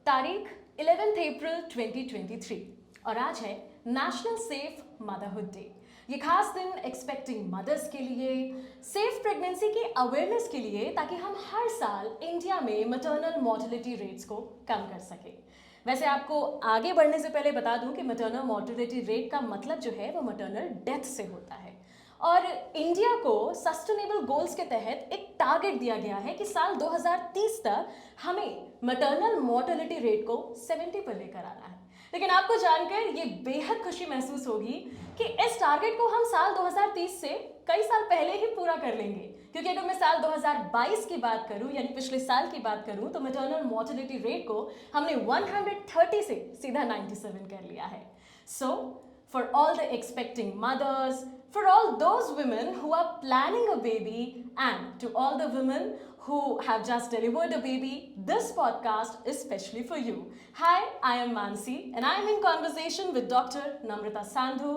तारीख 11 अप्रैल 2023 और आज है नेशनल सेफ मदरहुड डे। ये खास दिन एक्सपेक्टिंग मदर्स के लिए, सेफ प्रेगनेंसी की अवेयरनेस के लिए, ताकि हम हर साल इंडिया में मैटरनल मोर्टेलिटी रेट्स को कम कर सकें। वैसे आपको आगे बढ़ने से पहले बता दूं कि मैटरनल मोर्टेलिटी रेट का मतलब जो है वो मैटरनल डेथ से होता है और इंडिया को सस्टेनेबल गोल्स के तहत एक टारगेट दिया गया है कि साल 2030 तक हमें मैटरनल मोर्टेलिटी रेट को 70 पर लेकर आना है। लेकिन आपको जानकर ये बेहद खुशी महसूस होगी कि इस टारगेट को हम साल 2030 से कई साल पहले ही पूरा कर लेंगे, क्योंकि अगर मैं साल 2022 की बात करूं यानी पिछले साल की बात करूं तो मैटरनल मोर्टेलिटी रेट को हमने 130 से सीधा 97 कर लिया है। सो for all the expecting mothers, for all those women who are planning a baby, and to all the women who have just delivered a baby, this podcast is specially for you. Hi, I am Mansi and I am in conversation with Dr. Namrata Sandhu,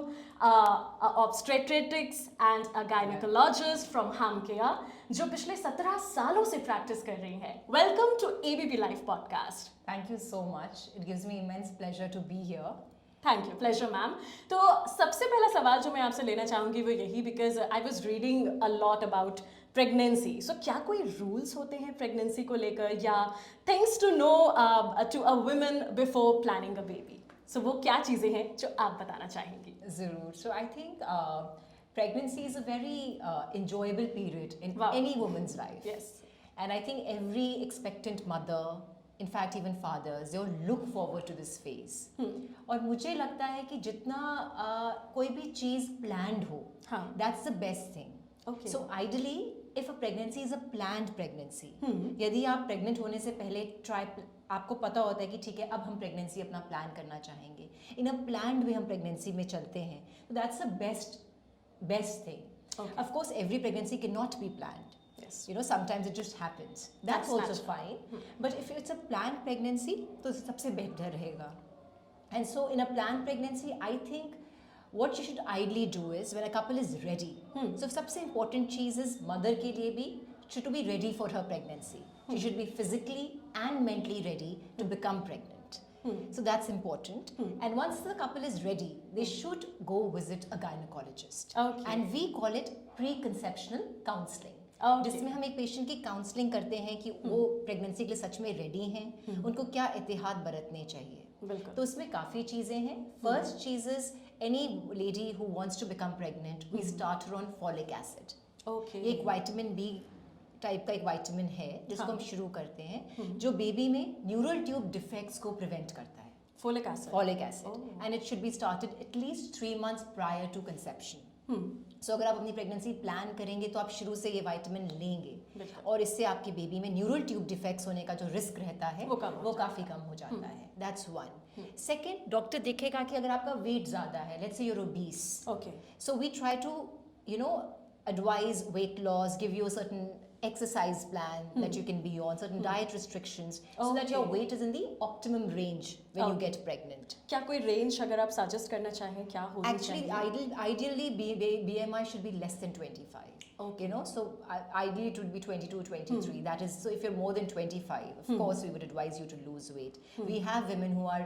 a obstetrician and a gynecologist from HamCare, जो पिछले 17 सालों से practice कर रही हैं। Welcome to ABP Life Podcast. Thank you so much. It gives me immense pleasure to be here. Thank you, pleasure ma'am. तो सबसे पहला सवाल जो मैं आपसे लेना चाहूँगी वो यही, because I was reading a lot about pregnancy. So क्या कोई रूल्स होते हैं प्रेगनेंसी को लेकर या things to know to a woman before planning a baby? So वो क्या चीज़ें हैं जो आप बताना चाहेंगी? ज़रूर। So I think pregnancy is a very enjoyable period in any woman's life. Yes. And I think every expectant mother, in fact even fathers, they all look forward to this phase. और मुझे लगता है कि जितना कोई भी चीज़ planned हो, that's the best thing. Okay. So ideally, if a pregnancy is a planned pregnancy, यदि आप pregnant होने से पहले आपको पता होता है कि ठीक है अब हम pregnancy अपना plan करना चाहेंगे, in a planned way हम pregnancy में चलते हैं, so that's the best thing. Okay. Of course, every pregnancy cannot be planned. Yes. You know, sometimes it just happens. That's also natural. fine. But if it's a planned pregnancy, तो सबसे better रहेगा. And so in a planned pregnancy, I think what you should ideally do is when a couple is ready. So सबसे important cheese is mother के लिए भी should be ready for her pregnancy. She should be physically and mentally ready to become pregnant. So that's important. And once the couple is ready, they should go visit a gynecologist. Okay. And we call it preconceptional counseling. Okay. जिसमें हम एक patient की counselling करते हैं कि वो pregnancy के लिए सच में रेडी हैं, उनको क्या एहतियात बरतने चाहिए। बिल्कुल। तो उसमें काफ़ी चीज़ें हैं। फर्स्ट चीज़ is any lady who wants to become pregnant, we start her on folic acid. Okay. एक विटामिन बी टाइप का एक विटामिन है जिसको हम शुरू करते हैं, जो बेबी में न्यूरल ट्यूब डिफेक्ट्स को प्रिवेंट करता है। Folic acid. Folic acid, and it should be started at least 3 months prior to conception. So अगर आप अपनी प्रेगनेंसी प्लान करेंगे तो आप शुरू से ये विटामिन लेंगे और इससे आपके बेबी में न्यूरल ट्यूब डिफेक्ट्स होने का जो रिस्क रहता है वो काफ़ी कम हो जाता है। That's one. सेकेंड, डॉक्टर देखेगा कि अगर आपका वेट ज़्यादा है, let's say you are obese, okay, so we try to advise weight loss, give you a certain exercise plan that you can be on, certain diet restrictions, so that your weight is in the optimum range when you get pregnant. क्या कोई range अगर आप suggest करना चाहें क्या होनी चाहिए? Actually, ideally BMI should be less than 25. Okay. You know, so ideally it would be 22, 23. That is, so if you're more than 25, of course we would advise you to lose weight. We have women who are,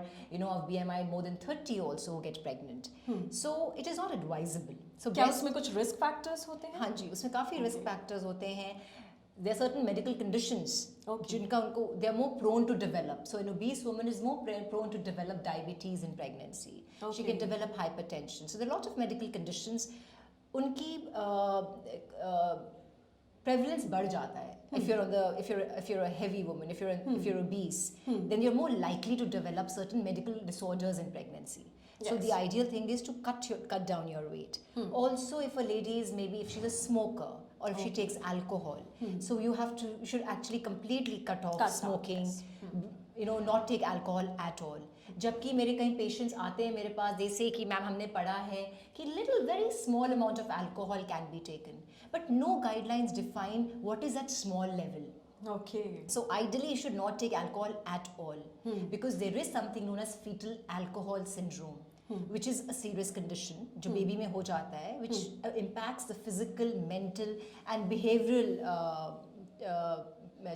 of BMI more than 30 also who get pregnant. So it is not advisable. So क्या उसमें कुछ risk factors होते हैं? हाँ जी, उसमें काफ़ी risk factors होते हैं। There are certain medical conditions जिनका उनको they are more prone to develop. So an obese woman is more prone to develop diabetes in pregnancy. She can develop hypertension. So there are a lot of medical conditions. उनकी prevalence बढ़ जाता है. If you're a heavy woman, if you're obese, then you're more likely to develop certain medical disorders in pregnancy. So the ideal thing is to cut down your weight. Also, if a lady is if she's a smoker or if she takes alcohol, so you should actually completely cut off smoking. Not take alcohol at all. जबकि मेरे कई patients आते हैं मेरे पास, they say कि ma'am हमने पढ़ा है कि little very small amount of alcohol can be taken, but no guidelines define what is that small level. Okay. So ideally you should not take alcohol at all, because there is something known as fetal alcohol syndrome, which is a serious condition जो baby में हो जाता है, which impacts the physical, mental and behavioral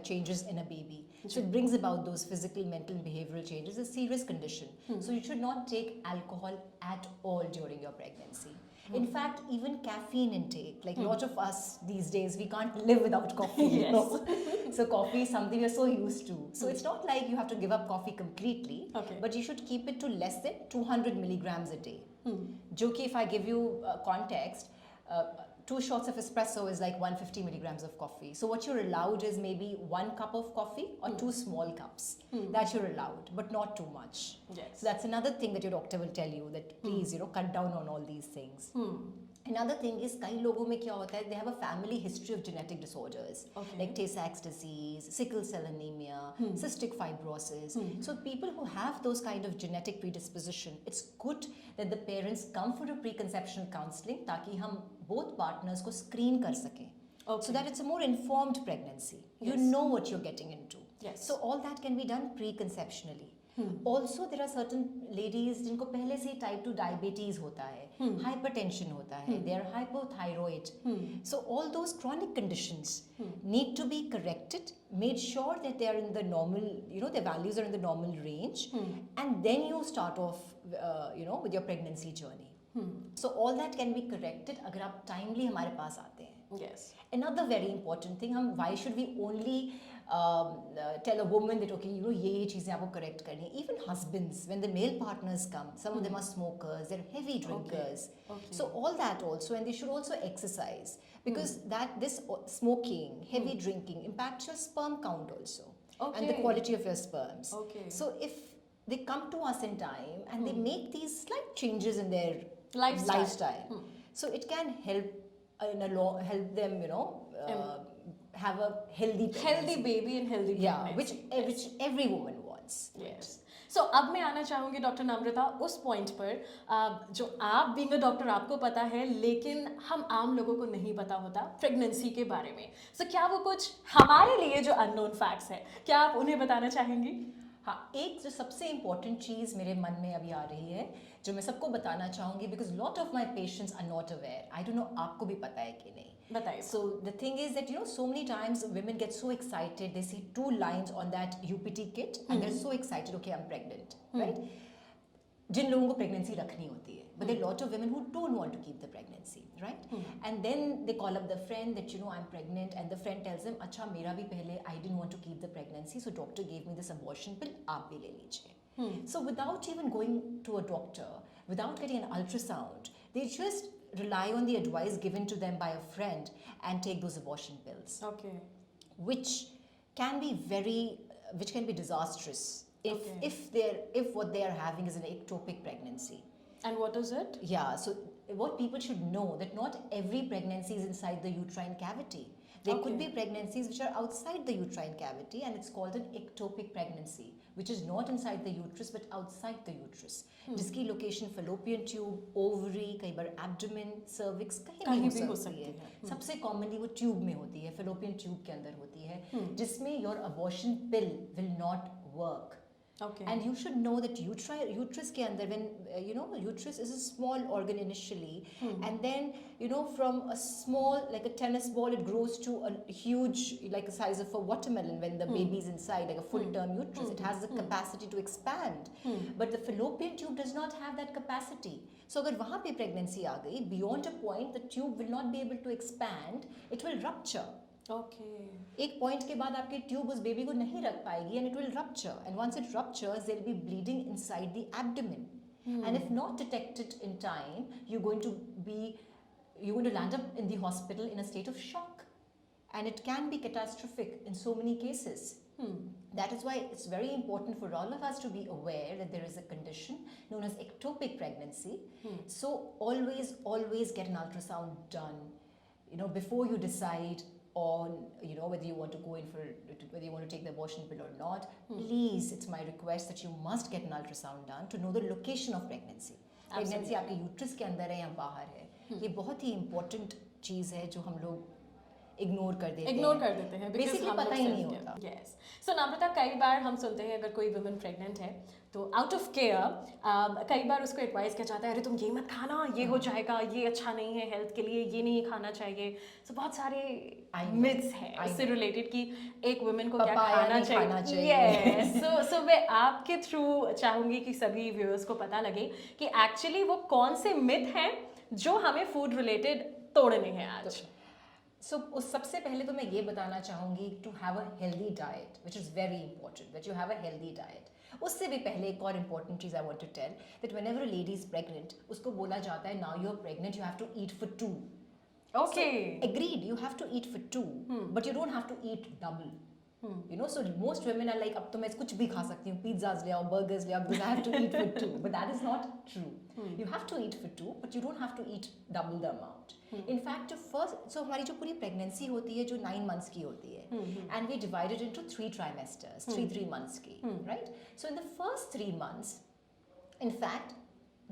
changes in a baby. So it brings about those physical, mental, and behavioral changes. A serious condition. So you should not take alcohol at all during your pregnancy. In fact, even caffeine intake, like a lot of us these days, we can't live without coffee. You know? So coffee is something we're so used to. So it's not like you have to give up coffee completely, Okay. but you should keep it to less than 200 milligrams a day. Jo ki if I give you context, 2 shots of espresso is like 150 milligrams of coffee. So what you're allowed is maybe 1 cup of coffee or 2 small cups. That you're allowed, but not too much. Yes. So that's another thing that your doctor will tell you, that please, cut down on all these things. Another thing is, कई लोगों में क्या होता है, they have a family history of genetic disorders, Okay. like Tay-Sachs disease, sickle cell anemia, cystic fibrosis. So people who have those kind of genetic predisposition, it's good that the parents come for a preconception counseling ताकि हम both partners को screen कर सकें. Okay. So that it's a more informed pregnancy. You Yes. know what you're getting into. Yes. So all that can be done preconceptionally. Also there are certain ladies जिनको पहले से type 2 diabetes होता है, hypertension होता है, they are hypothyroid. So all those chronic conditions need to be corrected, made sure that they are in the normal, their values are in the normal range, and then you start off, with your pregnancy journey. So all that can be corrected अगर आप timely हमारे पास आते हैं. Yes. Another very important thing, why should we only tell a woman that okay, ये चीजें आपको correct करनी है. Even husbands, when the male partners come, some of them are smokers, they're heavy drinkers. Okay. So all that also, and they should also exercise, because this smoking, heavy drinking impacts your sperm count also, and the Okay. quality of your sperms. Okay. So if they come to us in time and they make these slight changes in their Lifestyle. so it can help help them, have a healthy pregnancy. Healthy baby and healthy Yeah, pregnancy. which every woman wants. Yes. So अब मैं आना चाहूँगी doctor नम्रता उस point पर, जो आप being a doctor आपको पता है, लेकिन हम आम लोगों को नहीं पता होता प्रेगनेंसी के बारे में. So क्या वो कुछ हमारे लिए जो अननोन फैक्ट्स है, क्या आप उन्हें बताना चाहेंगी? हाँ, एक जो सबसे इम्पोर्टेंट चीज़ मेरे मन में अभी आ रही है, जो मैं सबको बताना चाहूँगी, because lot of my patients are not aware. I don't know आपको भी पता है कि नहीं. बताइए. So the thing is that so many times women get so excited, they see 2 lines on that UPT kit and they're so excited, okay, I'm pregnant, right? जिन लोगों को pregnancy रखनी होती है, but there are a lot of women who don't want to keep the pregnancy, right? And then they call up the friend that I'm pregnant, and the friend tells them, अच्छा मेरा भी पहले I didn't want to keep the pregnancy, so doctor gave me this abortion pill, आप भी ले लीजिए. So without even going to a doctor, without getting an ultrasound, they just rely on the advice given to them by a friend and take those abortion pills, Okay. which can be disastrous if what they are having is an ectopic pregnancy. And what is it? Yeah, so what people should know, that not every pregnancy is inside the uterine cavity. There could be pregnancies which are outside the uterine cavity, and it's called an ectopic pregnancy, which is not inside the uterus but outside the uterus. जिसकी location fallopian tube, ovary, कई बार abdomen, cervix, कहीं भी हो सकती है. सबसे commonly वो tube में होती है, fallopian tube के अंदर होती है, जिसमें your abortion pill will not work. Okay. And you should know that uterus के अंदर, when uterus is a small organ initially, and then from a small, like a tennis ball, it grows to a huge, like a size of a watermelon when the baby is inside, like a full-term uterus. It has the capacity to expand, but the fallopian tube does not have that capacity. So अगर वहाँ पे pregnancy आ गई, beyond a point, the tube will not be able to expand. It will rupture. Okay. एक point के बाद आपके tube उस baby को नहीं रख पाएगी, and it will rupture, and once it ruptures there will be bleeding inside the abdomen, and if not detected in time, you're going to land up in the hospital in a state of shock, and it can be catastrophic in so many cases. That is why it's very important for all of us to be aware that there is a condition known as ectopic pregnancy. So always get an ultrasound done, before you decide on whether you want to go in for, whether you want to take the abortion pill or not. Please, it's my request that you must get an ultrasound done to know the location of pregnancy. Pregnancy आपके uterus के अंदर है या बाहर है, ये बहुत ही important चीज़ है जो हम लोग इग्नोर कर देते इग्नोर कर देते हैं because बेसिकली हम पता लोग ही नहीं self-care- होता Yes. So नम्रता, कई बार हम सुनते हैं अगर कोई वुमन प्रेग्नेंट है तो आउट ऑफ केयर कई बार उसको एडवाइस किया जाता है, अरे तुम ये मत खाना, ये हो जाएगा, ये अच्छा नहीं है हेल्थ के लिए, ये नहीं खाना चाहिए. So बहुत सारे I know. मिथ्स हैं I उससे know. रिलेटेड कि एक वुमेन को क्या Papaya खाना नहीं खाना चाहिए. चाहिए. Yes. So मैं आपके थ्रू चाहूंगी कि सभी व्यूअर्स को पता लगे कि एक्चुअली वो कौन से मिथ हैं जो हमें फूड रिलेटेड तोड़ने हैं आज. So, उस सबसे पहले तो मैं ये बताना चाहूँगी to have a healthy diet which is very important that you have a healthy diet. उससे भी पहले एक और इंपॉर्टेंट चीज़ I want to tell that whenever a lady is pregnant उसको बोला जाता है now you are pregnant you have to eat for 2. Okay. Agreed, you have to eat for 2, but you don't have to eat double. You know, so most women are like, अब तो मैं कुछ भी खा सकती हूँ, pizzas ले आओ, burgers ले आओ, because I have to eat for 2. But that is not true. You have to eat for 2, but you don't have to eat double the amount. In fact, so हमारी जो पूरी pregnancy होती है, जो 9 months की होती है, and we divide it into 3 trimesters, 3 months की, right? So in the first 3 months, in fact,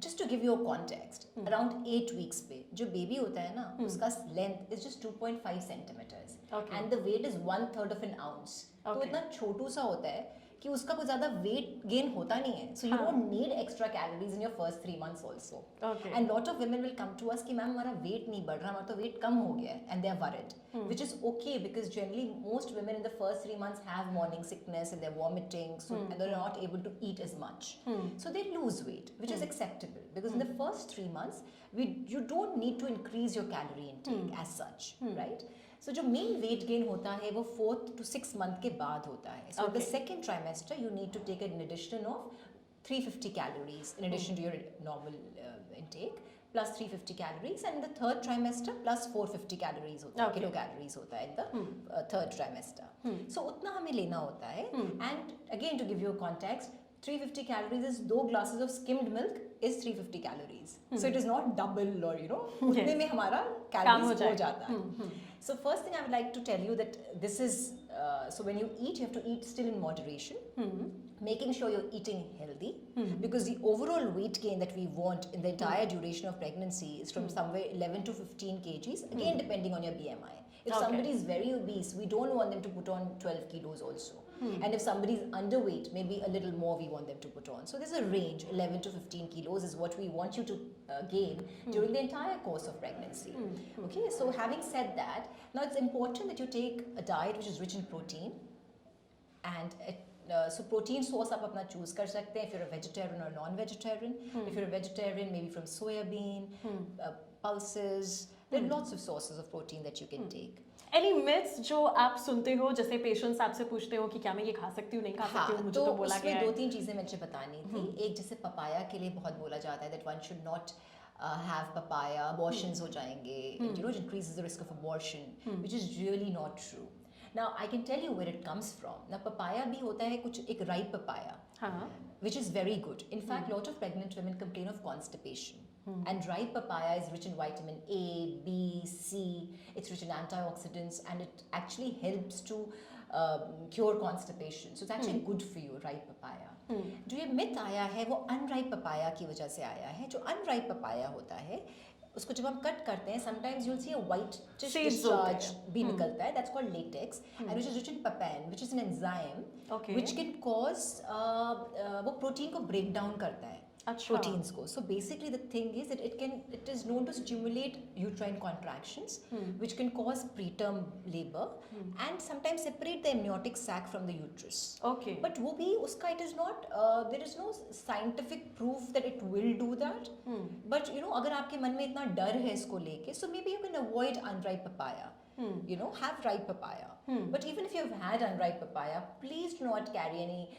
just to give you a context, around 8 weeks पे जो बेबी होता है ना उसका length is just 2.5 centimetres and the weight is 1/3 of an ounce. तो इतना छोटू सा होता है कि उसका कुछ ज्यादा वेट गेन होता नहीं है. So you don't need extra calories in your first 3 months also. And lot of women will come to us कि मैम हमारा वेट नहीं बढ़ रहा, हमारा तो वेट कम हो गया है, and they are worried, which is okay because generally most women in the first 3 months have morning sickness and they're vomiting, so and they're not able to eat as much, so they lose weight, which is acceptable because in the first 3 months you don't need to increase your calorie intake as such, right? So जो main weight gain होता है वो 4th to 6th month के बाद होता है. So the second trimester you need to take an addition of 350 calories in addition to your normal intake, plus 350 calories, and in the third trimester plus 450 calories होता है, kilocalories होता है in the third trimester. So उतना हमें लेना होता है. And again to give you a context, 350 calories is 2 glasses of skimmed milk is 350 calories. So it is not double or you know उतने में हमारा calories हो जाता है. So first thing I would like to tell you that this is so when you eat have to eat still in moderation, making sure you're eating healthy, because the overall weight gain that we want in the entire duration of pregnancy is from somewhere 11 to 15 kgs, again depending on your BMI. If somebody is very obese, we don't want them to put on 12 kilos also. And if somebody is underweight, maybe a little more we want them to put on. So there's a range, 11 to 15 kilos is what we want you to gain during the entire course of pregnancy. Okay, so having said that, now it's important that you take a diet which is rich in protein. And so protein source आप अपना choose कर सकते हैं if you're a vegetarian or non-vegetarian. If you're a vegetarian, maybe from soya bean, pulses. There are lots of sources of protein that you can take. Any myths जो आप सुनते हो, जैसे पेशेंट्स आपसे पूछते हो कि क्या मैं ये खा सकती हूँ, नहीं खा सकती हूँ, मुझे तो बोला गया है. 2-3 चीजें मुझे बतानी थी. एक जैसे पपाया के लिए बहुत बोला जाता है that one should not have papaya, abortions हो जाएंगे, you know, it increases the risk of abortion, which is really not true. Now I can tell you where it comes from. Now papaya भी होता है कुछ एक ripe papaya, which is very good. In fact, lot of pregnant women complain of constipation. And ripe papaya is rich in vitamin A, B, C. It's rich in antioxidants, and it actually helps to cure constipation. So it's actually good for you, ripe papaya. जो ये myth आया है वो unripe papaya की वजह से आया है. जो unripe papaya होता है उसको जब हम कट करते हैं sometimes you'll see a white discharge भी निकलता है. That's called latex, and which is rich in papain, which is an enzyme which can cause वो protein को break down करता है. Proteins को. So basically the thing is that it is known to stimulate uterine contractions, which can cause preterm labor and sometimes separate the amniotic sac from the uterus. Okay. But वो भी उसका it is not there is no scientific proof that it will do that. But you know अगर आपके मन में इतना डर है इसको लेके, so maybe you can avoid unripe papaya. You know, have ripe papaya. But even if you've had unripe papaya, please do not carry any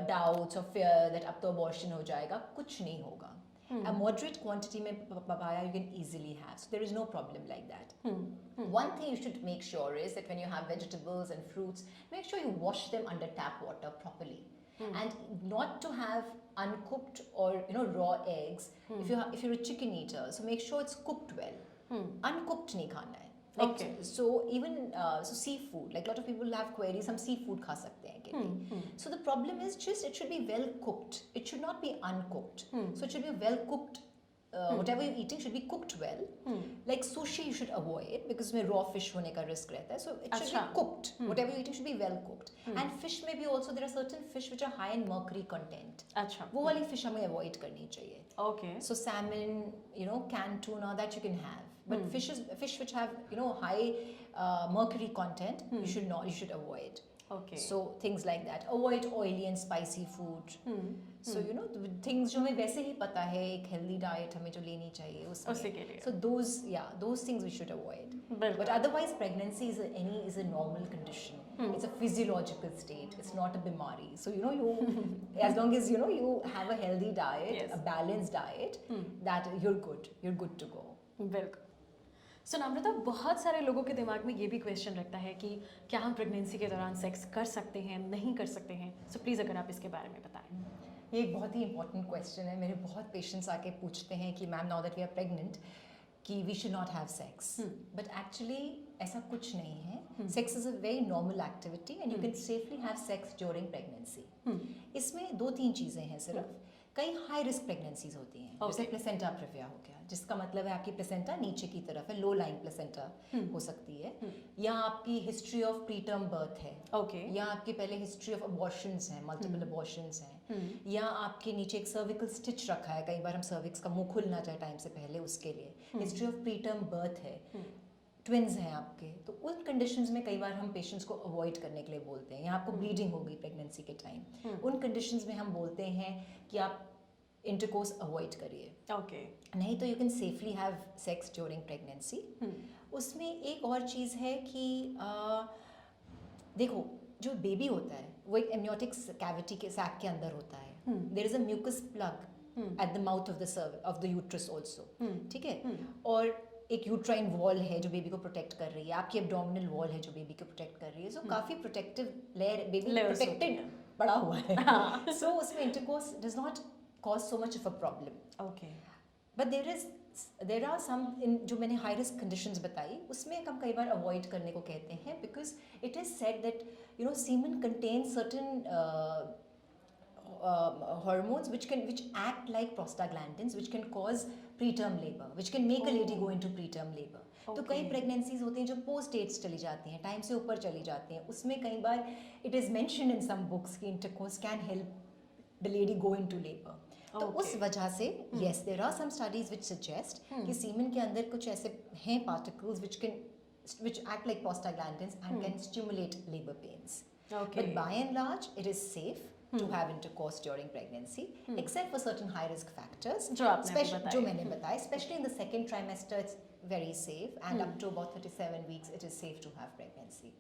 doubts or fear that अब तो abortion हो जाएगा. कुछ नहीं होगा. A moderate quantity में papaya you can easily have. So there is no problem like that. One thing you should make sure is that when you have vegetables and fruits, make sure you wash them under tap water properly. And not to have uncooked or you know raw eggs. If you're a chicken eater, so make sure it's cooked well. Uncooked नहीं खाना है. Like, so even so seafood, like a lot of people have queries, some seafood खा सकते हैं कि So the problem is just it should be well cooked. It should not be uncooked. So it should be a well cooked whatever you're eating should be cooked well. Like sushi you should avoid because में raw fish होने का risk रहता है. So it should be cooked. Whatever you're eating should be well cooked. And fish में भी also there are certain fish which are high in mercury content. अच्छा. वो वाली fish हमें avoid करनी चाहिए. Okay. So salmon, you know, canned tuna that you can have. But fish which have, you know, high mercury content, you should avoid. Okay. So things like that. Avoid oily and spicy food. So you know things जो हमें वैसे ही पता है एक healthy diet हमें जो लेनी चाहिए उसी के लिए. So those things we should avoid. बिल्कुल. But otherwise pregnancy is a normal condition. It's a physiological state. It's not a bimari. So you know as long as you know you have a healthy diet, Yes. a balanced diet, that you're good. You're good to go. बिल्कुल. सो नम्रता, बहुत सारे लोगों के दिमाग में ये भी question रखता है कि क्या हम प्रेगनेंसी के दौरान सेक्स कर सकते हैं, नहीं कर सकते हैं. सो प्लीज़ अगर आप इसके बारे में बताएं. ये एक बहुत ही इंपॉर्टेंट क्वेश्चन है. मेरे बहुत पेशेंट्स आके पूछते हैं कि ma'am now that we are pregnant कि we should not have sex. But actually ऐसा कुछ नहीं है. Sex is a very normal activity and you can safely have sex during pregnancy. इसमें 2-3 चीज़ें हैं सिर्फ. कई हाई रिस्क प्रेगनेंसीज होती हैं. जैसे प्लेसेंटा प्रिविया हो गया, जिसका मतलब है आपकी प्लेसेंटा नीचे की तरफ है, लो लाइंग प्लेसेंटा हो सकती है. या आपकी history of pre term birth है. ओके. या आपकी पहले हिस्ट्री ऑफ अबॉर्शंस हैं, मल्टीपल अबॉर्शंस हैं. या आपके नीचे एक सर्विकल स्टिच रखा है, कई बार हम सर्विक्स का मुंह खुलना चाहे टाइम से पहले, उसके लिए history of pre term birth है. ट्विन्स हैं आपके, तो उन कंडीशंस में कई बार हम पेशेंट्स को अवॉइड करने के लिए बोलते हैं. या आपको ब्लीडिंग हो गई प्रेगनेंसी के टाइम, उन कंडीशंस में हम बोलते हैं कि आप इंटरकोर्स अवॉइड करिए. ओके. नहीं तो you can safely have sex during pregnancy. उसमें एक और चीज़ है कि देखो जो बेबी होता है वो एक एमनियोटिक कैविटी के सैक के अंदर होता है. There is a mucus plug at the mouth of the uterus also. ठीक है. और एक यूट्राइन वॉल है जो बेबी को प्रोटेक्ट कर रही है. आपकी एब्डोमिनल वॉल है जो बेबी को प्रोटेक्ट कर रही है. सो काफ़ी प्रोटेक्टिव लेयर, बेबी प्रोटेक्टेड पड़ा हुआ है. सो उसमें intercourse does not cause so much of a problem. Okay. But there are some जो मैंने high risk conditions बताई, उसमें हम कई बार avoid करने को कहते हैं because it is said that you know semen contains certain hormones which act like prostaglandins which can cause preterm labor, which can make a lady go into preterm labor. तो कई प्रेगनेंसीज होती हैं जो post dates चली जाती हैं, time से ऊपर चली जाती हैं. उसमें कई बार it is mentioned in some books कि intercourse can help the lady go into labor. तो उस वजह से yes there are some studies which suggest कि सीमेन के अंदर कुछ ऐसे हैं particles which act like prostaglandins and can stimulate labor pains. Okay. But by and large it is safe to have intercourse during pregnancy except for certain high risk factors जो मैंने बताया. Especially in the second trimester it's very safe and up to about 37 weeks it is safe to have pregnancy.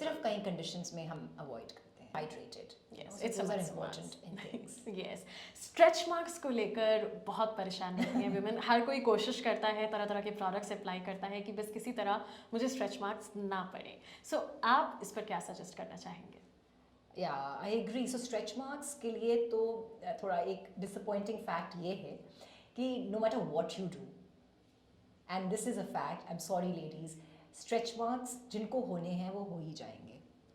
सिर्फ कई conditions में हम avoid करते हैं. Hydrated. Yes, So it's those a are must. important in things. Yes. Stretch marks को लेकर बहुत परेशान रहती हैं विमेन. हर कोई कोशिश करता है, तरह तरह के प्रोडक्ट्स अप्लाई करता है कि बस किसी तरह मुझे स्ट्रेच मार्क्स ना पड़े. सो आप इस पर क्या सजेस्ट करना चाहेंगे? Yeah, I agree. So stretch marks के लिए तो थोड़ा एक disappointing fact ये है कि no matter what you do, and this is a fact, I'm sorry ladies, stretch marks जिनको होने हैं वो हो ही जाएंगे.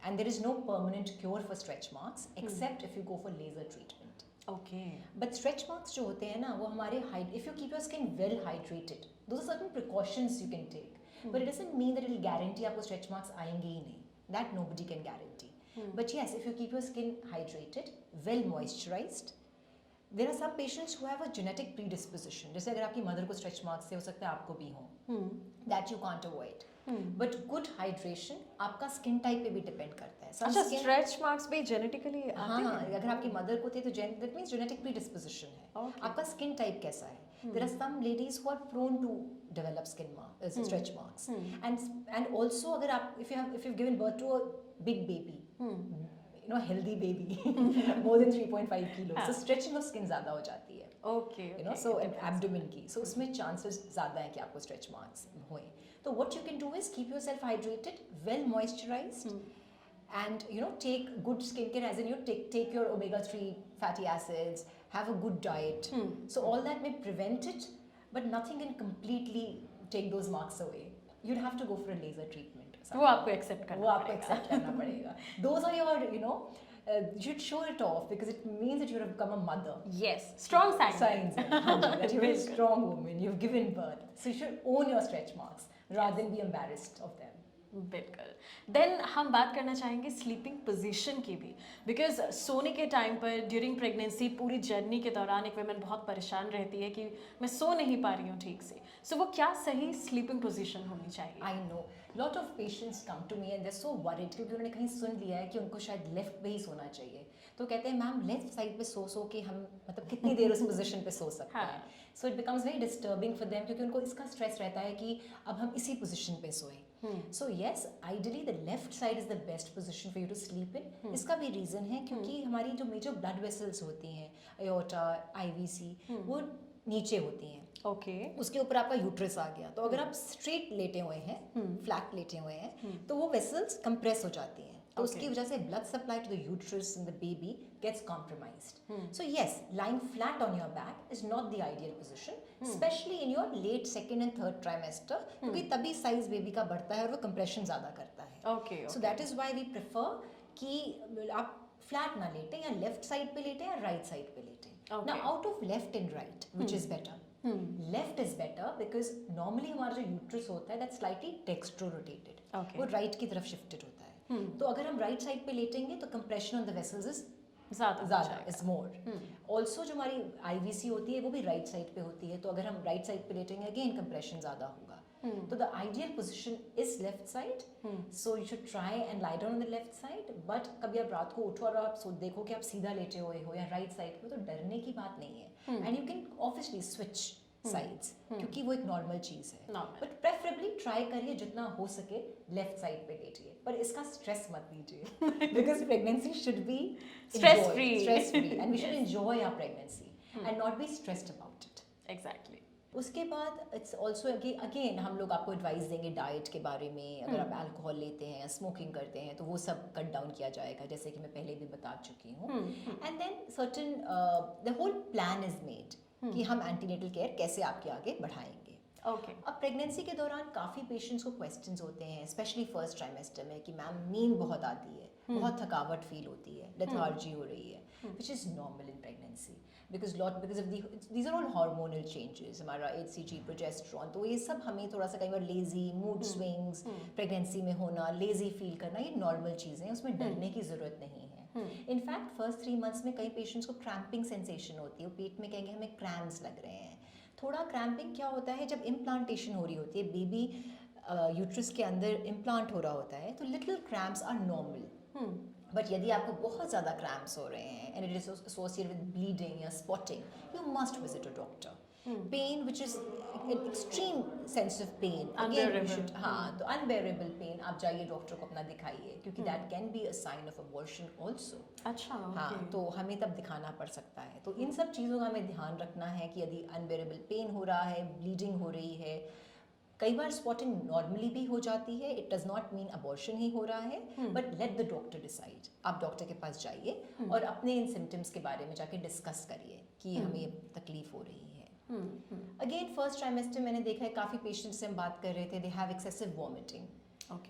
And there is no permanent cure for stretch marks except if you go for laser treatment. Okay. But stretch marks जो होते हैं ना वो हमारे if you keep your skin well hydrated, those are certain precautions you can take. But it doesn't mean that it will guarantee आपको stretch marks आएंगे ही नहीं. That nobody can guarantee. But yes, if you keep your skin hydrated, well moisturized, there are some patients who have a genetic predisposition. जैसे अगर आपकी mother को stretch marks से हो सकता है आपको भी हो. That you can't avoid. But good hydration आपका स्किन टाइप पे भी डिपेंड करता है. अच्छा, स्ट्रेच मार्क्स भी जेनेटिकली आते हैं? हाँ, अगर आपकी मदर को थे तो दैट मींस जेनेटिक प्रीडिस्पोजिशन है. आपका स्किन टाइप कैसा है? There are some ladies who are prone to develop stretch marks. And also अगर आप if you given birth to a big baby, you know, healthy baby more than 3.5 kilos, so stretching of skin ज़्यादा हो जाती है. Okay. You know, so abdomen की, so उसमें chances ज़्यादा हैं कि आपको stretch marks होए. So what you can do is keep yourself hydrated, well moisturized, and you know take good skincare, as in you take your omega-3 fatty acids, have a good diet. So all that may prevent it, but nothing can completely take those marks away. You'd have to go for a laser treatment. वो आपको accept करना पड़ेगा. Those are your, you know, you should show it off because it means that you have become a mother. Yes, strong sign. Signs that you're a strong woman, you've given birth. So you should own your stretch marks rather than be embarrassed of them. बिल्कुल. Then हम बात करना चाहेंगे sleeping position की भी, because सोने के time पर ड्यूरिंग प्रेगनेंसी पूरी जर्नी के दौरान एक वुमेन बहुत परेशान रहती है कि मैं सो नहीं पा रही हूँ ठीक से. सो वो क्या सही स्लीपिंग पोजीशन होनी चाहिए? I know. Lot of patients come to me and they're so worried क्योंकि उन्होंने कहीं सुन लिया है कि उनको शायद लेफ्ट पे ही सोना चाहिए. तो कहते हैं मैम लेफ्ट साइड पे सो के हम मतलब कितनी देर उस पोजीशन पे सो सकते हैं. So it becomes very disturbing for them क्योंकि उनको इसका स्ट्रेस रहता है कि अब हम इसी पोजीशन पे सोएं. So yes, ideally the left side is the best position for you to sleep in. इसका भी रीज़न है क्योंकि हमारी जो मेजर ब्लड वेसल्स होती हैं aorta, IVC, वो नीचे होती हैं. ओके. उसके ऊपर आपका यूट्रस आ गया तो अगर आप स्ट्रेट लेटे हुए हैं, फ्लैट लेटे हुए हैं, तो वो वेसल्स कंप्रेस हो जाती हैं. तो उसकी वजह से blood supply to the uterus in the baby gets compromised. So yes, lying flat on your back is not the ideal position, specially in your late second and third trimester, क्योंकि तभी size baby का बढ़ता है और वो compression ज़्यादा करता है. Okay. So that is why we prefer कि आप फ्लैट ना लेटें या लेफ्ट साइड पे लेटें या राइट साइड पे लेटें. Okay. Now out of left and right, which is better? Left is better because normally हमारा जो यूट्रस होता है that's slightly dextro-rotated. Okay. वो राइट की तरफ शिफ्टेड होता है. तो अगर हम राइट साइड पे लेटेंगे तो compression on the vessels is ज़्यादा इज मोर. ऑल्सो जो हमारी IVC होती है वो भी राइट साइड पे होती है, तो अगर हम राइट साइड पे लेटेंगे अगेन कंप्रेशन ज़्यादा होगा. तो the ideal position is left side. So you should try and lie down on the left side. But कभी आप रात को उठो और आप देखो कि आप सीधा लेटे हुए हो या राइट साइड पे, तो डरने की बात नहीं है. And you can obviously switch sides क्योंकि वो एक नॉर्मल चीज़ है. बट प्रेफरेबली ट्राई करिए जितना हो सके लेफ्ट साइड पे लेटिए, पर इसका स्ट्रेस मत लीजिए because pregnancy should be Stress free. And we should enjoy our pregnancy and not be stressed about it. Exactly. उसके बाद इट्स ऑल्सो अगेन हम लोग आपको एडवाइस देंगे डाइट के बारे में. अगर आप अल्कोहल लेते हैं या स्मोकिंग करते हैं तो वो सब कट डाउन किया जाएगा, जैसे कि मैं पहले भी बता चुकी हूँ. And then certain the whole plan is made कि हम एंटीनेटल केयर कैसे आपके आगे बढ़ाएंगे. ओके. अब प्रेगनेंसी के दौरान काफ़ी पेशेंट्स को क्वेश्चंस होते हैं, स्पेशली फर्स्ट ट्राइमेस्टर में, कि मैम नींद बहुत आती है, बहुत थकावट फील होती है, लेथार्जी हो रही है, which is normal in pregnancy because of these are all hormonal changes. हमारा HCG, प्रोजेस्टेरॉन, तो ये सब हमें थोड़ा सा कई बार लेजी, मूड स्विंग्स, प्रेगनेंसी में होना, लेजी फील करना, ये नॉर्मल चीज़ें हैं, उसमें डरने की ज़रूरत नहीं है. इनफैक्ट फर्स्ट 3 months में कई पेशेंट्स को क्रैम्पिंग सेंसेशन होती है, वो पेट में कहेंगे हमें क्रैम्प्स लग रहे हैं. थोड़ा क्रैम्पिंग क्या होता है, जब इम्प्लांटेशन हो रही होती है, बेबी यूट्रस के अंदर इम्प्लांट हो रहा होता है, तो little cramps are normal. But यदि आपको बहुत ज़्यादा क्रैम्प्स हो रहे हैं and it is associated with bleeding या spotting, you must visit a doctor. Pain which is extreme sense of pain, हाँ, तो अनबेरेबल पेन, आप जाइए डॉक्टर को अपना दिखाइए, क्योंकि that can be a sign of abortion also. अच्छा. हाँ, तो हमें तब दिखाना पड़ सकता है. तो इन सब चीज़ों का हमें ध्यान रखना है कि यदि अनबेरेबल पेन हो रहा है, ब्लीडिंग हो रही है, कई बार स्पॉटिंग नॉर्मली भी हो जाती है, it does not mean abortion ही हो रहा है, but let the doctor decide. आप डॉक्टर के पास जाइए और अपने इन सिम्टम्स के बारे में जाके डिस्कस करिए कि हमें ये तकलीफ हो रही है. अगेन फर्स्ट ट्राइमेस्टर मैंने देखा है काफ़ी पेशेंट्स से हम बात कर रहे थे, they have excessive vomiting,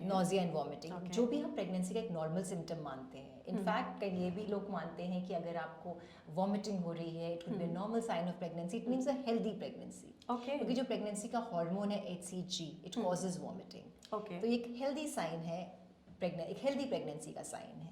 nausea and vomiting, जो भी हम प्रेगनेंसी का एक नॉर्मल सिम्टम मानते हैं. इनफैक्ट कई ये भी लोग मानते हैं कि अगर आपको वॉमिटिंग हो रही है, it could be a normal sign of pregnancy, it means a healthy pregnancy. क्योंकि जो प्रेगनेंसी का हार्मोन है HCG, इट कॉजेज वॉमिटिंग. तो ये एक हेल्दी साइन है, एक हेल्दी प्रेगनेंसी का साइन है.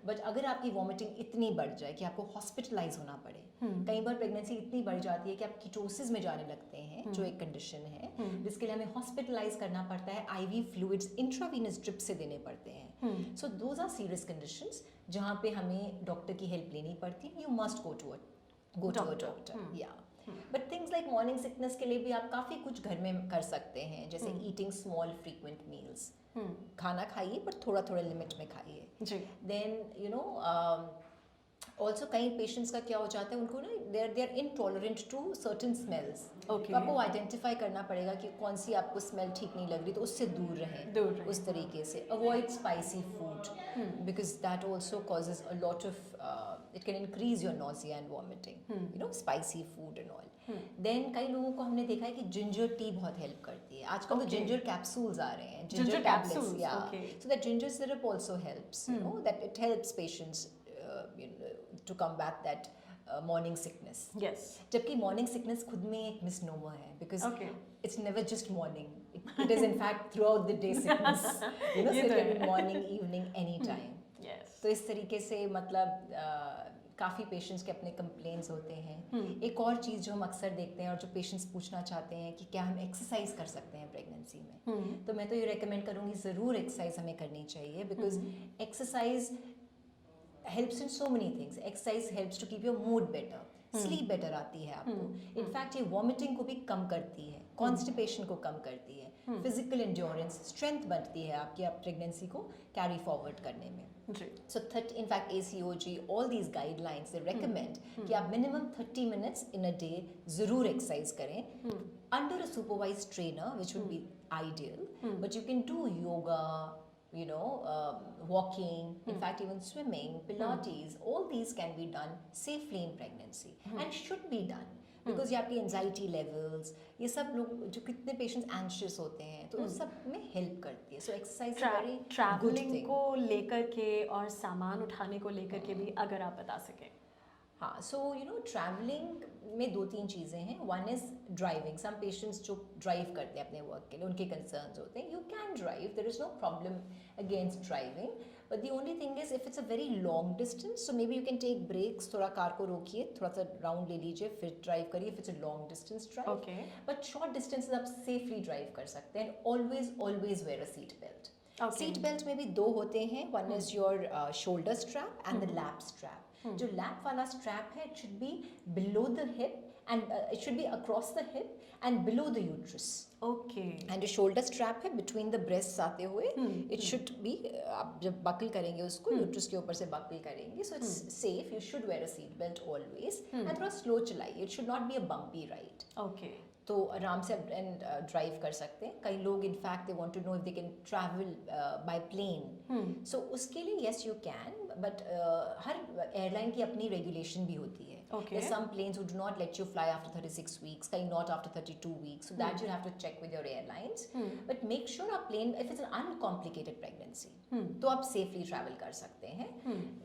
बट अगर आपकी वॉमिटिंग इतनी बढ़ जाए कि आपको हॉस्पिटलाइज होना पड़े, कई बार प्रेगनेंसी इतनी बढ़ जाती है कि आप कीटोसिस में जाने लगते हैं, जो एक कंडीशन है जिसके लिए हमें हॉस्पिटलाइज करना पड़ता है, IV फ्लूइड्स इंट्रावीनस ड्रिप से देने पड़ते हैं. So those are serious conditions जहाँ पे हमें डॉक्टर की हेल्प लेनी पड़ती है. You must go to a doctor. या but things like morning sickness के लिए भी आप काफ़ी कुछ घर में कर सकते हैं, जैसे ईटिंग स्मॉल फ्रीक्वेंट मील्स. खाना खाइए पर थोड़ा थोड़ा लिमिट में खाइए. देन यू नो ऑल्सो कई पेशेंट्स का क्या हो जाता है, उनको ना they are intolerant to certain smells. तो आपको आइडेंटिफाई करना पड़ेगा कि कौन सी आपको स्मेल ठीक नहीं लग रही, तो उससे दूर रहें. उस तरीके से avoid spicy food because that also causes a lot of it can increase your nausea and vomiting. You know, spicy food and all. Then कई लोगों को हमने देखा है कि जिंजर टी बहुत हेल्प करती है. आजकल तो जिंजर कैप्सूल्स आ रहे हैं, ginger tablets. Yeah. So that ginger syrup also helps. You know, that it helps patients to combat that morning sickness. Yes. जबकि morning sickness खुद में एक misnomer है because Okay. it's never just morning. It is in fact throughout the day sickness. You know, so ये it तो can be है। morning, evening, any time. Yes. तो इस तरीके से मतलब काफ़ी पेशेंट्स के अपने कंप्लेंट्स होते हैं। एक और चीज़ जो हम अक्सर देखते हैं और जो पेशेंट्स पूछना चाहते हैं कि क्या हम एक्सरसाइज कर सकते हैं प्रेगनेंसी में, तो मैं तो ये रेकमेंड करूँगी ज़रूर एक्सरसाइज हमें करनी चाहिए because exercise helps in so many things. Exercise helps to keep your mood better. Sleep better आती है आपको। इनफैक्ट ये वॉमिटिंग को भी कम करती है, कॉन्स्टिपेशन को कम करती है, फिजिकल एंड्योरेंस स्ट्रेंथ बनती है आपकी आप प्रेगनेंसी को कैरी फॉरवर्ड करने में। जी। So in fact ACOG all these guidelines they recommend कि आप minimum 30 minutes in a day ज़रूर exercise करें under a supervised trainer which would be ideal, but you can do yoga, you know, walking, in fact even swimming, Pilates, all these can be done safely in pregnancy and should be done because ये आपकी anxiety levels, ये सब लोग जो कितने patients anxious होते हैं तो उस सब में हेल्प करती है। So exercise very good travelling thing. को लेकर के और सामान उठाने को लेकर के भी अगर आप बता सकें। हाँ, सो यू नो ट्रैवलिंग में दो तीन चीज़ें हैं। One is driving. Some patients जो ड्राइव करते हैं अपने वर्क के लिए उनके कंसर्न्स होते हैं। You can drive, there is no problem against driving, but the only thing is if it's a very long distance, so maybe you can take breaks, थोड़ा कार को रोकिए, थोड़ा सा राउंड ले लीजिए, फिर ड्राइव करिए, if it's a long distance drive. Okay. But short distances आप सेफली ड्राइव कर सकते हैं। Always wear a seat belt. Seat belt में भी दो होते हैं, one is your shoulder strap and the lap strap. जो लैप वाला स्ट्रैप है it should be below the hip and it should B across the hip and below the uterus. Okay. And जो shoulder strap है between the breasts आते हुए it should B, आप जब buckle करेंगे उसको यूट्रस के ऊपर से बकल करेंगे, so it's safe. You should wear a seat belt always and थोड़ा स्लो चलाइए। It should not be a bumpy ride. Okay. तो आराम से एंड ड्राइव कर सकते हैं। कई लोग in fact they want to know if they can travel by plane, so उसके लिए येस यू कैन, बट हर एयरलाइन की अपनी रेगुलेशन भी होती है। Okay. There's some planes who do not let you fly after 36 weeks, कई not after 32 weeks, so that you'll have to check with your airlines. But make sure आप plane, if it's an uncomplicated pregnancy, तो आप safely travel कर सकते हैं।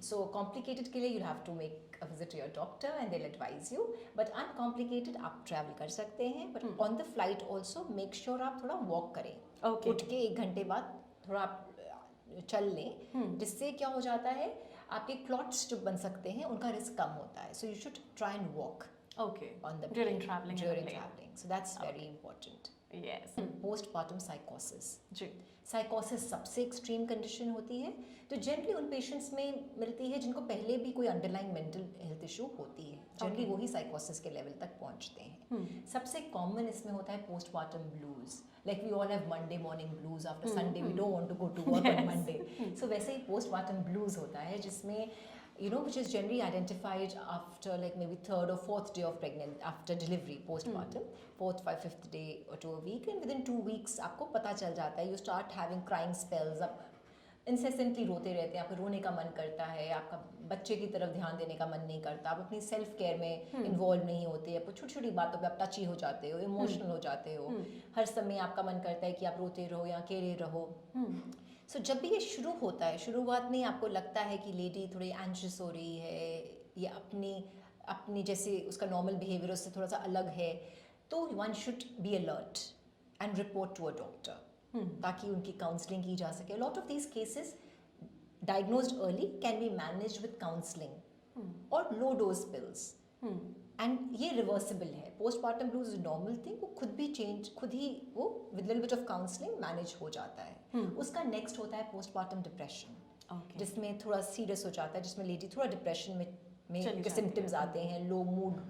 So complicated के लिए you'll have to make a visit to your doctor and they'll advise you, but uncomplicated आप travel कर सकते हैं। But on the flight also make sure आप थोड़ा walk करें। Okay. उठ के 1 घंटे बाद थोड़ा आप चल लें, जिससे क्या हो जाता है आपके क्लॉट्स जो बन सकते हैं उनका रिस्क कम होता है। So you should try and walk okay on the during travelling so that's very important. Yes. Postpartum साइकोसिस, जी। साइकोसिस सबसे एक्सट्रीम कंडीशन होती है तो जनरली उन पेशेंट्स में मिलती है जिनको पहले भी कोई अंडरलाइंग मेंटल हेल्थ इशू होती है। जनरली वही साइकोसिस के लेवल तक पहुंचते हैं। सबसे कॉमन इसमें होता है postpartum blues, like we all have Monday morning blues after Sunday, we don't want to go to work on Monday. So वैसे ही पोस्टपार्टम ब्लूज होता है जिसमें you know, which is generally identified after like maybe 3rd or 4th day of pregnancy, after delivery, postpartum, 4th, 5th day or to a week, and within 2 weeks आपको पता चल जाता है, you start having crying spells, आप incessantly रोते रहते हैं, आपको रोने का मन करता है, आपका बच्चे की तरफ ध्यान देने का मन नहीं करता, आप अपनी सेल्फ केयर में इन्वॉल्व नहीं होते, आपको छोटी छोटी बातों पे आप टची हो जाते हो, इमोशनल हो जाते हो, हर समय आपका मन करता है कि आप रोते रहो या अकेले रहो। सो जब भी ये शुरू होता है, शुरुआत में आपको लगता है कि लेडी थोड़ी एंशियस हो रही है, ये अपनी जैसे उसका नॉर्मल बिहेवियर उससे थोड़ा सा अलग है, तो one should be alert and report to a doctor ताकि उनकी काउंसलिंग की जा सके। Lot of these cases diagnosed early can be managed with counselling और लो डोज पिल्स, एंड ये रिवर्सिबल है। Postpartum blues is normal thing, वो खुद ही वो with little bit of counselling manage हो जाता है। उसका नेक्स्ट होता है पोस्टपार्टम डिप्रेशन, जिसमें थोड़ा सीरियस हो जाता है, जिसमें लेडी थोड़ा डिप्रेशन में सिम्टम्स आते हैं, लो मूड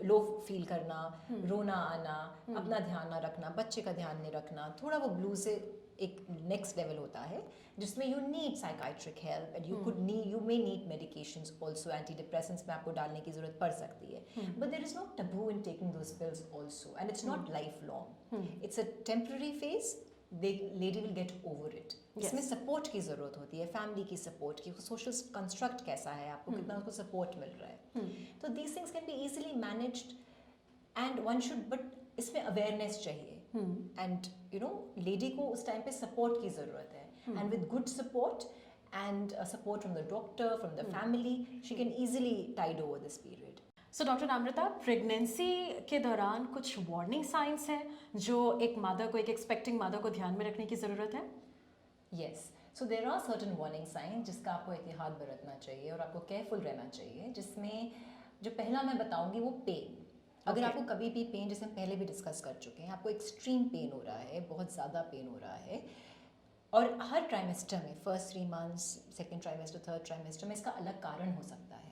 लो फील करना, रोना आना, अपना ध्यान ना रखना, बच्चे का ध्यान नहीं रखना, थोड़ा वो ब्लू से एक नेक्स्ट लेवल होता है जिसमें you need psychiatric help and you may need medications also, antidepressants में आपको डालने की जरूरत पड़ सकती है, but there is no taboo in taking those pills also, and it's not lifelong, it's a temporary phase, lady will get over it. इसमें support की जरूरत होती है, फैमिली की सपोर्ट की, सोशल कंस्ट्रक्ट कैसा है, आपको कितना उसको सपोर्ट मिल रहा है, तो these things can be easily managed and one should, but इसमें अवेयरनेस चाहिए एंड यू नो लेडी को उस टाइम पे सपोर्ट की ज़रूरत है, and with good support and support from the doctor, from the family, she can easily tide over this period. So doctor Amrita, pregnancy के दौरान कुछ वार्निंग साइंस हैं जो एक मदर को, एक एक्सपेक्टिंग मदर को ध्यान में रखने की ज़रूरत है? Yes. So there are certain warning signs जिसका आपको एहतियात बरतना चाहिए और आपको केयरफुल रहना चाहिए, जिसमें जो पहला मैं बताऊंगी वो पेन. अगर आपको कभी भी पेन, जैसे हम पहले भी डिस्कस कर चुके हैं, आपको एक्सट्रीम पेन हो रहा है, बहुत ज़्यादा पेन हो रहा है, और हर ट्राइमेस्टर में, first 3 months, second trimester, third trimester में इसका अलग कारण हो सकता है.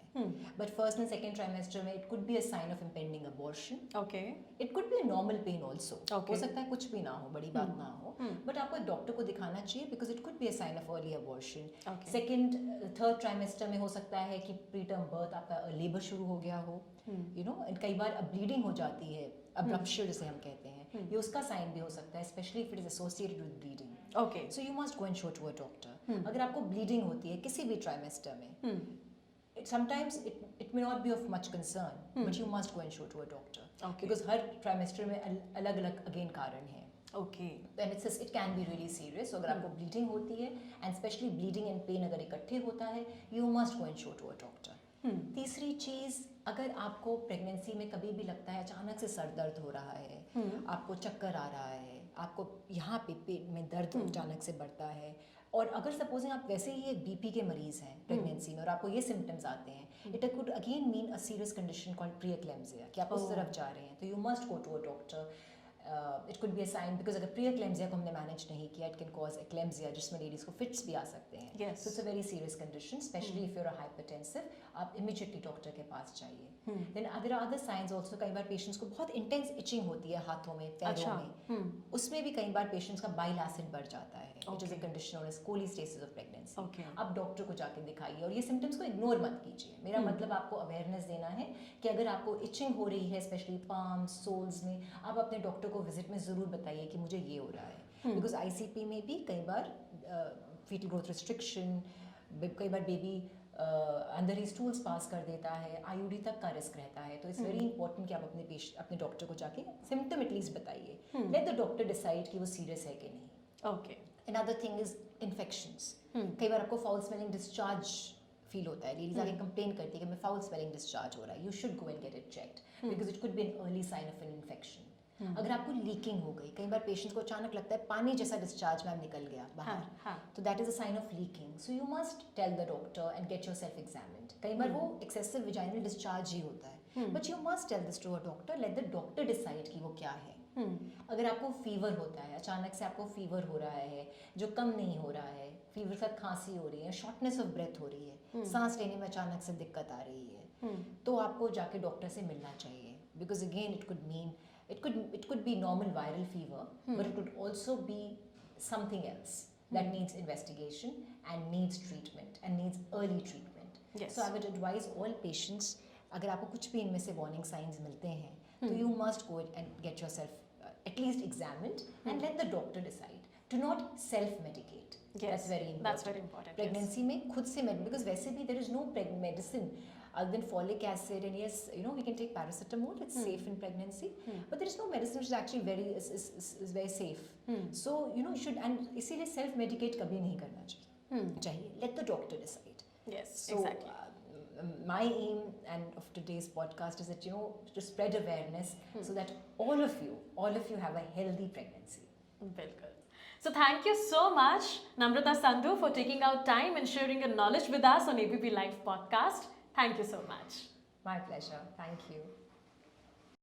But first and second trimester में it could be a sign of impending abortion. Okay. It could be a normal pain also. Okay. हो सकता है कुछ भी ना हो, बड़ी बात ना हो, बट आपको एक डॉक्टर को दिखाना चाहिए because it could be a sign of early abortion. Okay. Second third trimester में हो सकता है कि प्रीटर्म बर्थ, आपका लेबर शुरू हो गया हो, यू नो, कई बार अब ब्लीडिंग हो जाती है, अब रप्चर जिसे हम कहते हैं, ये उसका साइन भी हो सकता है, specially if it is associated with bleeding. Okay. So you must go and show to a doctor. अगर आपको ब्लीडिंग होती है किसी भी ट्राइमेस्टर में, sometimes it may not be of much concern, but you must go and show to a doctor. Okay. Because her trimester में अलग अलग अगेन कारण है. Okay. And it can be really serious. So अगर आपको bleeding होती है, and especially bleeding and pain अगर इकट्ठे होता है, you must go and show to a doctor. तीसरी चीज़, अगर आपको प्रेगनेंसी में कभी भी लगता है अचानक से सर दर्द हो रहा है, आपको चक्कर आ रहा है, आपको यहाँ पे पेट में दर्द अचानक से बढ़ता है, और अगर सपोजिंग आप वैसे ही एक बीपी के मरीज हैं प्रेगनेंसी में और आपको ये सिम्टम्स आते हैं, it could again mean a serious condition called preeclampsia, कि आप उस तरफ जा रहे हैं, तो you must go to a doctor. It could be a sign, because अगर प्री-एक्लेम्सिया को हमने मैनेज नहीं किया, इट कैन कॉज एक्लेम्सिया, जिसमें लेडीज को फिट्स भी आ सकते हैं. Yes. So it's a very serious condition, specially if you are hypertensive, आप इमीडिएटली डॉक्टर के पास जाइए. Then other other signs also, कई बार पेशेंट्स को बहुत इंटेंस इचिंग होती है हाथों में, पैरों में, उसमें भी कई बार पेशेंट्स का बाइल एसिड बढ़ जाता है, which is a condition known as cholestasis of pregnancy. Okay. आप डॉक्टर को जाके दिखाइए और ये सिम्टम्स को इग्नोर मत कीजिए. मेरा मतलब आपको अवेयरनेस देना है कि अगर आपको इचिंग हो रही है, स्पेशली पाम्स, सोल्स में, आप अपने डॉक्टर को विजिट में ज़रूर बताइए कि मुझे ये हो रहा है. बिकॉज ICP में भी कई बार फीटल ग्रोथ रिस्ट्रिक्शन, कई बार बेबी अंदर ही स्टूल्स पास कर देता है, IUD तक का रिस्क रहता है. तो इट्स वेरी इंपॉर्टेंट कि आप अपने डॉक्टर को जाके सिम्टम एटलीस्ट बताइए. लेट द डॉक्टर डिसाइड कि वो सीरियस है कि नहीं. Okay. Another thing is infections. कई बार आपको फाउल स्मेलिंग डिस्चार्ज फील होता है, लेडीज आके कंप्लेन करती है कि मैं फाउल स्मेलिंग डिस्चार्ज हो रहा है. You should go and get it checked because it could be an early sign of an infection. अगर आपको लीकिंग हो गई, कई बार पेशेंट्स को अचानक लगता है पानी जैसा डिस्चार्ज मैम निकल गया बाहर, तो that is a sign of leaking. So you must tell the doctor and get yourself examined. कई बार वो एक्सेसिव विजाइनल डिस्चार्ज ही होता है, but you must tell this to a doctor. Let the doctor decide कि वो क्या है. अगर आपको फीवर होता है, अचानक से आपको फीवर हो रहा है जो कम नहीं हो रहा है, फीवर के साथ खांसी हो रही है, शॉर्टनेस ऑफ ब्रेथ हो रही है, सांस लेने में अचानक से दिक्कत आ रही है, तो आपको जाके डॉक्टर से मिलना चाहिए. Because again it could mean it could be normal viral fever, but it could also be something else that needs investigation and needs treatment and needs early treatment. Yes. So I would advise all patients, अगर आपको कुछ भी इनमें से warning signs मिलते हैं, तो you must go and get yourself at least examined and let the doctor decide. Do not self-medicate. Yes. That's very important. That's very important. Pregnancy में खुद से because वैसे भी there is no medicine other than folic acid, and yes, you know, we can take paracetamol, it's safe in pregnancy, but there is no medicine which is actually very safe. So you know, you should, and इसीलिए self medicate कभी नहीं करना चाहिए. Let the doctor decide. Yes, So, exactly. My aim and of today's podcast is that, you know, to spread awareness so that all of you have a healthy pregnancy. Bilkul. So thank you so much, Namrata Sandhu, for taking out time and sharing your knowledge with us on ABP Live podcast. Thank you so much. My pleasure. Thank you.